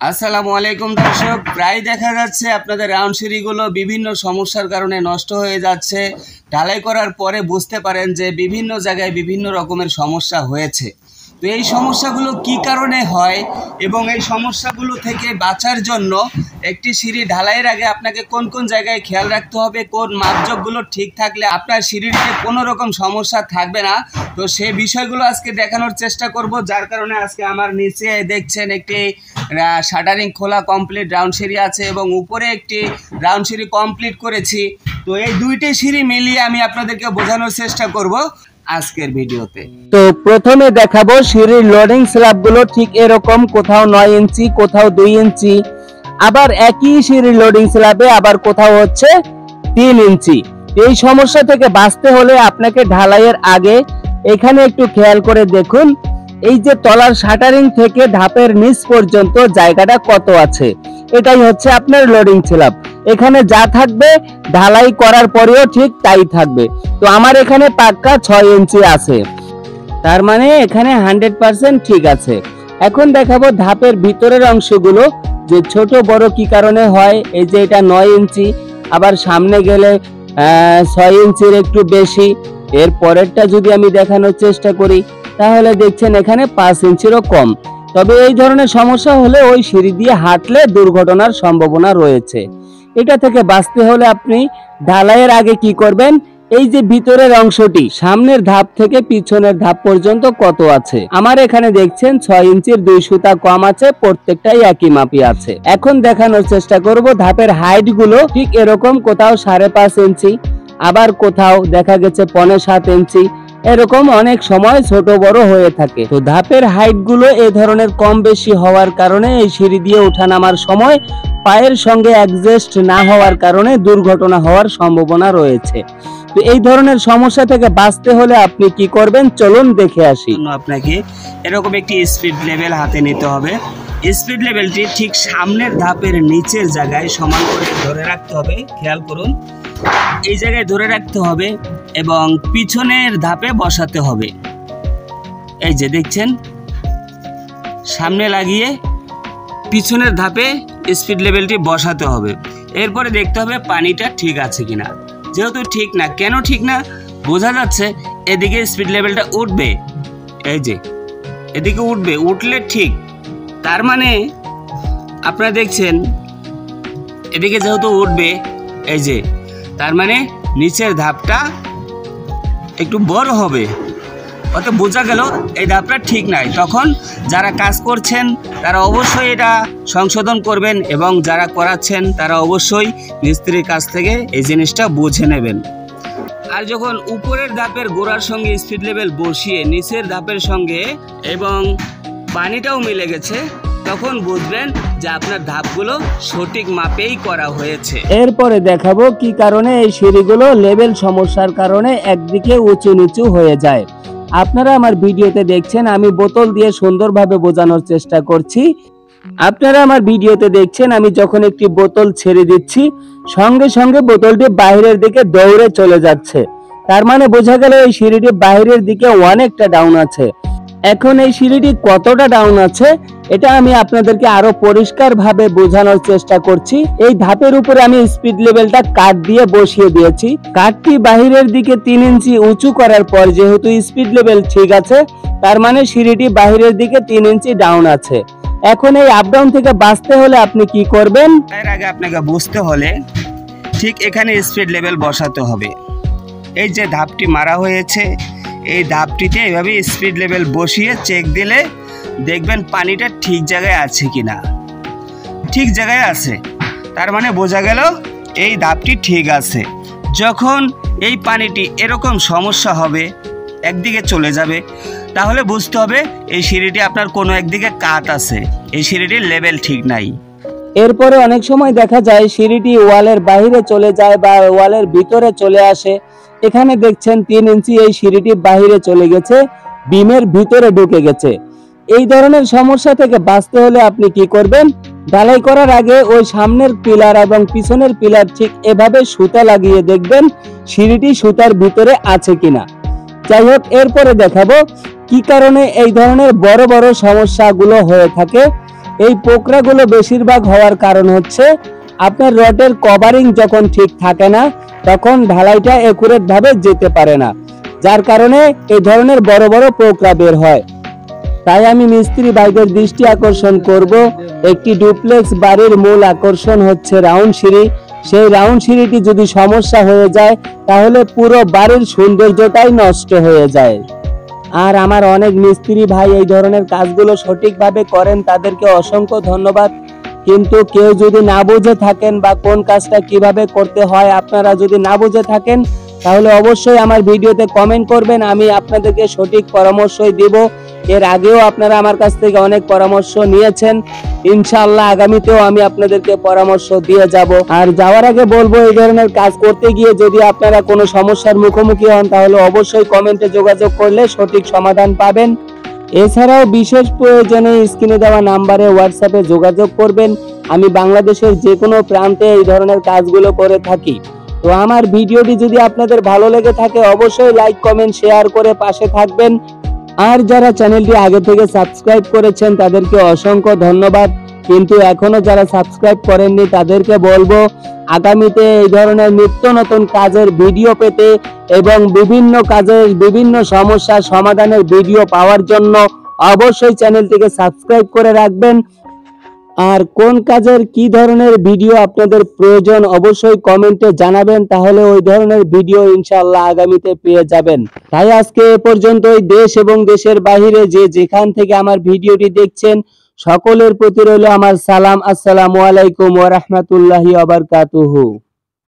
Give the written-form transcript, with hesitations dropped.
আসসালামু আলাইকুম দর্শক, প্রায় দেখা যাচ্ছে আপনাদের রাউন্ড সিঁড়িগুলো বিভিন্ন সমস্যার কারণে নষ্ট হয়ে যাচ্ছে। ঢালাই করার পরে বুঝতে পারেন যে বিভিন্ন জায়গায় বিভিন্ন রকমের সমস্যা হয়েছে। তো এই সমস্যাগুলো কি কারণে হয় এবং এই সমস্যাগুলো থেকে বাঁচার জন্য একটি সিঁড়ি ঢালাইয়ের আগে আপনাকে কোন কোন জায়গায় খেয়াল রাখতে হবে, কোন মাপজোখগুলো ঠিক থাকলে আপনার সিঁড়িতে কোনো রকম সমস্যা থাকবে না, তো সেই বিষয়গুলো আজকে দেখানোর চেষ্টা করব। যার কারণে আজকে আমার নিচে দেখছেন একটি শাটারিং খোলা কমপ্লিট রাউন্ড সিঁড়ি আছে এবং উপরে একটি রাউন্ড সিঁড়ি কমপ্লিট করেছি। তো এই দুইটি সিঁড়ি মিলিয়ে আমি আপনাদেরকে বোঝানোর চেষ্টা করব আজকের ভিডিওতে। তো প্রথমে দেখাবো সিঁড়ির লোডিং স্ল্যাবগুলো ঠিক এরকম, কোথাও 9 ইঞ্চি, কোথাও 2 ইঞ্চি, আবার একই সিঁড়ির লোডিং স্ল্যাবে আবার কোথাও হচ্ছে 3 ইঞ্চি। এই সমস্যা থেকে বাঁচতে হলে আপনাকে ঢালাইয়ের আগে এখানে একটু খেয়াল করে দেখুন, এই যে তলার শাটারিং থেকে ধাপের নিচ পর্যন্ত জায়গাটা কত আছে, এটাই হচ্ছে আপনার লোডিং স্ল্যাব। এখানে যা থাকবে ঢালাই করার পরেও ঠিক তাই থাকবে। তো আমার এখানে পাক্কা 6 ইঞ্চি আছে, তার মানে এখানে 100% ঠিক আছে। এখন দেখাবো ধাপের ভিতরের অংশগুলো যে ছোট বড় কি কারণে হয়। এই যে এটা 9 ইঞ্চি, আবার সামনে গেলে 6 ইঞ্চির একটু বেশি। এর পরেরটা যদি আমি দেখানোর চেষ্টা করি তাহলে দেখছেন এখানে 5 ইঞ্চিরও কম। তবে এই ধরনের সমস্যা হলে ওই সিঁড়ি দিয়ে হাঁটলে দুর্ঘটনার সম্ভাবনা রয়েছে। এটা থেকে বাঁচতে হলে আপনি ঢালাইয়ের আগে কি করবেন, এই যে ভিতরের অংশটি সামনের ধাপ থেকে পিছনের ধাপ পর্যন্ত কত আছে, আমার এখানে দেখছেন 6 ইঞ্চির 2 সুতা কম আছে, প্রত্যেকটাই একই মাপই আছে। এখন দেখানোর চেষ্টা করব ধাপের হাইট গুলো ঠিক এরকম, কোথাও 5.5 ইঞ্চি, আবার কোথাও দেখা গেছে 6.25 ইঞ্চি, এরকম অনেক সময় ছোট বড় হয়ে থাকে। তো ধাপের হাইট গুলো এই ধরনের কম বেশি হওয়ার কারণে এই সিঁড়ি দিয়ে ওঠা নামার সময় পায়ের সঙ্গে অ্যাডজাস্ট না হওয়ার কারণে দুর্ঘটনা হওয়ার সম্ভাবনা রয়েছে। তো এই ধরনের সমস্যা থেকে বাঁচতে হলে আপনি কি করবেন চলুন দেখে আসি। আপনাকে এরকম একটি স্পিড লেভেল হাতে নিতে হবে। স্পিড লেভেলটি ঠিক সামনের ধাপের নিচের জায়গায় সমান করে ধরে রাখতে হবে। খেয়াল করুন, এই জায়গায় ধরে রাখতে হবে এবং পিছনের ধাপে বসাতে হবে। এই যে দেখছেন, সামনে লাগিয়ে পিছনের ধাপে স্পিড লেভেলটি বসাতে হবে। এরপরে দেখতে হবে পানিটা ঠিক আছে কিনা। যেহেতু ঠিক না, কেন ঠিক না বোঝা যাচ্ছে, এদিকে স্পিড লেভেলটা উঠবে, এই যে এদিকে উঠবে, উঠলে ঠিক। তার মানে আপনারা দেখছেন এদিকে যেহেতু উঠবে, এই যে তার মানে নিচের ধাপটা একটু বড় হবে, অত বোঝা গেল এই ধাপটা ঠিক নাই। তখন যারা কাজ করছেন তারা অবশ্যই এটা সংশোধন করবেন এবং যারা করাচ্ছেন তারা অবশ্যই মিস্ত্রির কাছ থেকে এই জিনিসটা বুঝে নেবেন। আর যখন উপরের ধাপের গোড়ার সঙ্গে স্পিড লেভেল বসিয়ে নিচের ধাপের সঙ্গে এবং পানিটাও মিলে গেছে, তখন বুঝবেন যে আপনার ধাপগুলো সঠিক মাপেই করা হয়েছে। এরপরে দেখাবো কি কারণে এই সিঁড়িগুলো লেভেল সমস্যার কারণে একদিকে উঁচু নিচু হয়ে যায়। আপনারা আমার ভিডিওতে দেখছেন আমি বোতল দিয়ে সুন্দরভাবে বোঝানোর চেষ্টা করছি। আপনারা আমার ভিডিওতে দেখছেন আমি যখন একটি বোতল ছেড়ে দিচ্ছি সঙ্গে সঙ্গে বোতলটি বাইরের দিকে দৌড়ে চলে যাচ্ছে, তার মানে বোঝা গেল এই সিঁড়িটি বাইরের দিকে অনেকটা ডাউন আছে। এখন এই সিঁড়িটি কতটা ডাউন আছে এটা আমি আপনাদেরকে আরো পরিষ্কার ভাবে বোঝানোর চেষ্টা করছি। এই ধাপের উপরে আমি স্পিড লেভেলটা কাঠ দিয়ে বসিয়ে দিয়েছি। কাঠটি বাহিরের দিকে 3 ইঞ্চি উঁচু করার পর যেহেতু স্পিড লেভেল ঠিক আছে, তার মানে সিঁড়িটি বাহিরের দিকে 3 ইঞ্চি ডাউন আছে। এখন এই আপ ডাউন থেকে বাঁচতে হলে আপনি কি করবেন, এর আগে আপনাকে বুঝতে হলে ঠিক এখানে স্পিড লেভেল বসাতে হবে। এই যে ধাপটি মারা হয়েছে, এই ধাপটিতে এভাবে স্পিড লেভেল বসিয়ে চেক দিলে দেখবেন পানিটা ঠিক জায়গায় আছে কিনা। ঠিক জায়গায় আছে, তার মানে বোঝা গেল এই ধাপটি ঠিক আছে। যখন এই পানিটি এরকম সমস্যা হবে, একদিকে চলে যাবে, তাহলে বুঝতে হবে এই সিঁড়িটি আপনার কোনো একদিকে কাট আছে, এই সিঁড়িটির লেভেল ঠিক নাই। এরপরে অনেক সময় দেখা যায় সিঁড়িটি ওয়ালের বাইরে চলে যায় বা ওয়ালের ভিতরে চলে আসে। এখানে দেখছেন 3 ইঞ্চি এই সিঁড়িটি বাইরে চলে গেছে, বিমের ভিতরে ঢুকে গেছে। এই ধরনের সমস্যা থেকে বাঁচতে হলে আপনি কি করবেন, ঢালাই করার আগে ওই সামনের পিলার এবং পিছনের পিলার ঠিক এভাবে সুতা লাগিয়ে দেখবেন সিঁড়িটি সুতার ভিতরে আছে কিনা। যাই হোক, এরপরে দেখাবো কি কারণে এই ধরনের বড় বড় সমস্যাগুলো হয়ে থাকে। এই পোকরাগুলো বেশিরভাগ হওয়ার কারণ হচ্ছে আপনার রডের কভারিং যখন ঠিক থাকে না, তখন ঢালাইটা একুরেট ভাবে যেতে পারে না, যার কারণে এই ধরনের বড় বড় পোকরা বের হয়। তাই আমি মিস্ত্রি ভাইদের দৃষ্টি আকর্ষণ করব, একটি ডুপ্লেক্স বাড়ির মূল আকর্ষণ হচ্ছে রাউন্ড সিঁড়ি। সেই রাউন্ড সিঁড়িটি যদি সমস্যা হয়ে যায় তাহলে পুরো বাড়ির সৌন্দর্যটাই নষ্ট হয়ে যায়। আর আমার অনেক মিস্ত্রি ভাই এই ধরনের কাজগুলো সঠিকভাবে করেন, তাদেরকে অসংখ্য ধন্যবাদ। কিন্তু কেউ যদি না বুঝে থাকেন বা কোন কাজটা কিভাবে করতে হয় আপনারা যদি না বুঝে থাকেন, তাহলে অবশ্যই আমার ভিডিওতে কমেন্ট করবেন, আমি আপনাদেরকে সঠিক পরামর্শই দিব। এর আগেও আপনারা আমার কাছ থেকে অনেক পরামর্শ নিয়েছেন, ইনশাআল্লাহ আগামীতেও আমি আপনাদেরকে পরামর্শ দিয়ে যাব। আর যাওয়ার আগে বলবো, এই ধরনের কাজ করতে গিয়ে যদি আপনারা কোনো সমস্যার মুখোমুখি হন তাহলে অবশ্যই কমেন্টে যোগাযোগ করলে সঠিক সমাধান পাবেন। এছাড়াও বিশেষ প্রয়োজনে স্ক্রিনে দেওয়া নাম্বারে হোয়াটসঅ্যাপে যোগাযোগ করবেন। আমি বাংলাদেশের যে কোনো প্রান্তে এই ধরনের কাজগুলো করে থাকি। তো আমার ভিডিওটি যদি আপনাদের ভালো লেগে থাকে অবশ্যই লাইক কমেন্ট শেয়ার করে পাশে থাকবেন। আর যারা চ্যানেলটি আগে থেকে সাবস্ক্রাইব করেছেন তাদেরকে অসংখ্য ধন্যবাদ, কিন্তু এখনো যারা সাবস্ক্রাইব করেননি তাদেরকে বলবো আগামীতে এই ধরনের নিত্য নতুন কাজের ভিডিও পেতে এবং বিভিন্ন কাজের বিভিন্ন সমস্যার সমাধানের ভিডিও পাওয়ার জন্য অবশ্যই চ্যানেলটিকে সাবস্ক্রাইব করে রাখবেন। আর কোন কাজের কি ধরনের ভিডিও আপনাদের প্রয়োজন অবশ্যই কমেন্টে জানাবেন, তাহলে ওই ধরনের ভিডিও ইনশাআল্লাহ আগামীতে পেয়ে যাবেন। তাই আজকে এ পর্যন্তই। দেশ এবং দেশের বাইরে যে যেখান থেকে আমার ভিডিওটি দেখছেন সকলের প্রতি রইল আমার সালাম। আসসালামু আলাইকুম ওয়া রাহমাতুল্লাহি ওয়া বারাকাতুহু।